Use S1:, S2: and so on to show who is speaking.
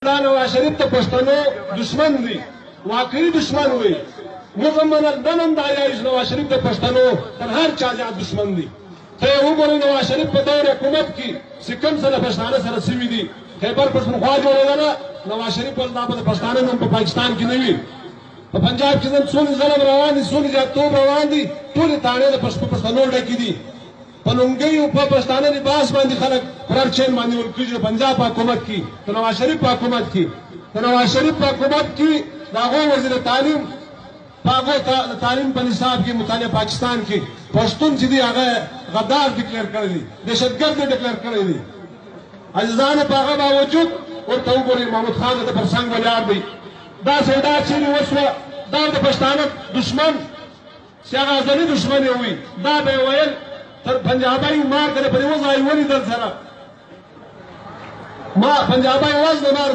S1: نواز شریف ته پښتنو دشمن دي، واقعي دشمن وي. موږ منل نن دا یایز نواز شریف د پښتنو تر هر چا زیات دشمن دي. ته وګورئ نواز شریف په دور حکومت کې سکم سره پښتانه سره سوي دي، خیبر پښتونخوا جوړېدله. نواز شریف ول دا په پښتانه نوم په پاکستان کې نه وي. په پنجاب کې نن څونه ظلم روان دي، څونه زیاتوب روان دي، ټولې تاڼې د پښتنو ډکې دي. په لونګیو په پښتانه لباس باندې خلک پرر چین باندې ورکېږي. پنجاب په حکومت کې، د نواز شریف په حکومت کې، د نواز شریف په حکومت کې د هغو وزیر تعلیم په هغو تعلیم په نصاب کې مطالعه پاکستان کې پښتون چې دی هغه غدار ډکلیر کړی دی، دهشتګرد ډکلیر کړی دی. عزیزانو په هغه باوجود ورته وګورئ محمود خان د فرسنګ ولاړ دی. دا سودا چیرې وشوه، دا د پښتانه دشمن چې هغه ازلي دشمن یې وي، دا به یې ویل تر پنجابی مار کړه په یوه ځای ولیدل سره ما پنجابی واز نه مار